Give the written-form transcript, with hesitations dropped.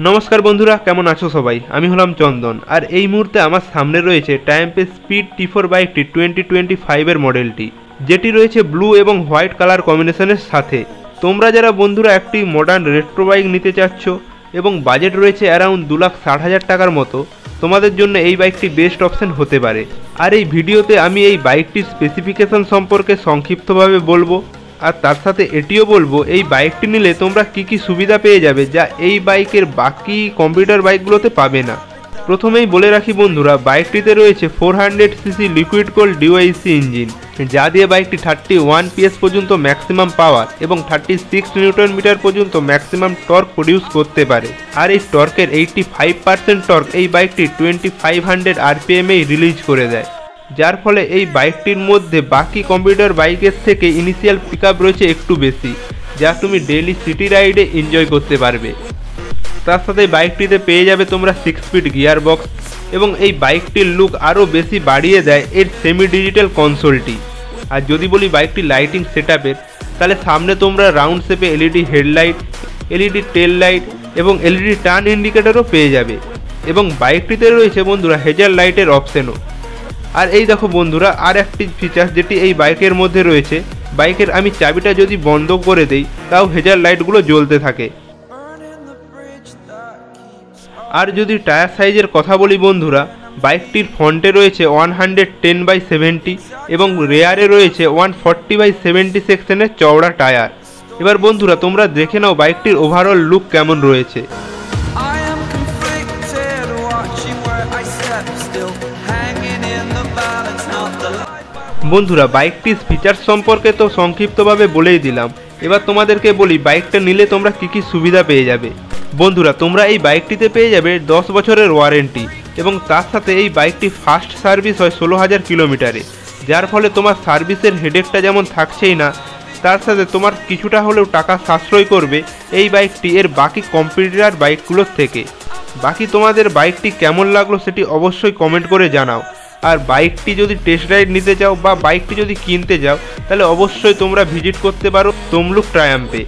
নমস্কার বন্ধুরা, কেমন আছো সবাই? আমি হলাম চন্দন, আর এই মুহূর্তে আমার সামনে রয়েছে ট্রায়াম্ফের স্পিড T4 বাইকটি 2025 মডেলটি, যেটি রয়েছে ব্লু এবং হোয়াইট কালার কম্বিনেশনের সাথে। তোমরা যারা বন্ধুরা একটি মডার্ন রেট্রো বাইক নিতে চাচ্ছ এবং বাজেট রয়েছে অ্যারাউন্ড 2,60,000 টাকার মতো, তোমাদের জন্য এই বাইকটি বেস্ট অপশন হতে পারে। আর এই ভিডিওতে আমি এই বাইকটির স্পেসিফিকেশন সম্পর্কে সংক্ষিপ্তভাবে বলবো, আর তার সাথে এটিও বলবো এই বাইকটি নিলে তোমরা কি সুবিধা পেয়ে যাবে যা এই বাইকের বাকি কম্পিউটার বাইকগুলোতে পাবে না। প্রথমেই বলে রাখি বন্ধুরা, বাইকটিতে রয়েছে 400cc লিকুইড কোল্ড ডিওআইসি ইঞ্জিন, যা দিয়ে বাইকটি 31 PS পর্যন্ত ম্যাক্সিমাম পাওয়ার এবং 36 নিউটন মিটার পর্যন্ত ম্যাক্সিমাম টর্ক প্রডিউস করতে পারে। আর এই টর্কের 85% টর্ক এই বাইকটি 2500 RPM-এই রিলিজ করে দেয়, যার ফলে এই বাইকটির মধ্যে বাকি কম্পিউটার বাইকের থেকে ইনিশিয়াল পিকআপ রয়েছে একটু বেশি, যা তুমি ডেইলি সিটি রাইডে এনজয় করতে পারবে। তার সাথে বাইকটিতে পেয়ে যাবে তোমরা 6 স্পিড গিয়ার বক্স, এবং এই বাইকটির লুক আরও বেশি বাড়িয়ে দেয় এর সেমি ডিজিটাল কনসোলটি। আর যদি বলি বাইকটি লাইটিং সেটআপের, তাহলে সামনে তোমরা রাউন্ড শেপে এলইডি হেডলাইট, এলইডি টেল লাইট এবং এলইডি টার্ন ইন্ডিকেটরও পেয়ে যাবে, এবং বাইকটিতে রয়েছে বন্ধুরা হেজার লাইটের অপশনও। আর এই দেখো বন্ধুরা, আর একটি ফিচার যেটি এই বাইকের মধ্যে রয়েছে, বাইকের আমি চাবিটা যদি বন্ধ করে দেই তাও হেজার লাইটগুলো জ্বলতে থাকে। আর যদি টায়ার সাইজের কথা বলি বন্ধুরা, বাইকটির ফ্রন্টে রয়েছে 110/70 এবং রেয়ারে রয়েছে 140/70 সেকশনের চওড়া টায়ার। এবার বন্ধুরা তোমরা দেখে নাও বাইকটির ওভারঅল লুক কেমন রয়েছে। বন্ধুরা বাইকটির ফিচার্স সম্পর্কে তো সংক্ষিপ্তভাবে বলেই দিলাম, এবার তোমাদেরকে বলি বাইকটা নিলে তোমরা কি সুবিধা পেয়ে যাবে। বন্ধুরা তোমরা এই বাইকটিতে পেয়ে যাবে 10 বছরের ওয়ারেন্টি, এবং তার সাথে এই বাইকটি ফাস্ট সার্ভিস হয় 16,000 কিলোমিটারে, যার ফলে তোমার সার্ভিসের হেডেকটা যেমন থাকছেই না, তার সাথে তোমার কিছুটা হলেও টাকা সাশ্রয় করবে এই বাইকটি এর বাকি কম্পিউটার বাইকগুলোর থেকে। বাকি তোমাদের বাইকটি কেমন লাগলো সেটি অবশ্যই কমেন্ট করে জানাও। আর বাইকটি যদি টেস্ট রাইড নিতে চাও বা বাইকটি যদি কিনতে যাও, তাহলে অবশ্যই তোমরা ভিজিট করতে পারো তমলুক ট্রায়াম্ফে।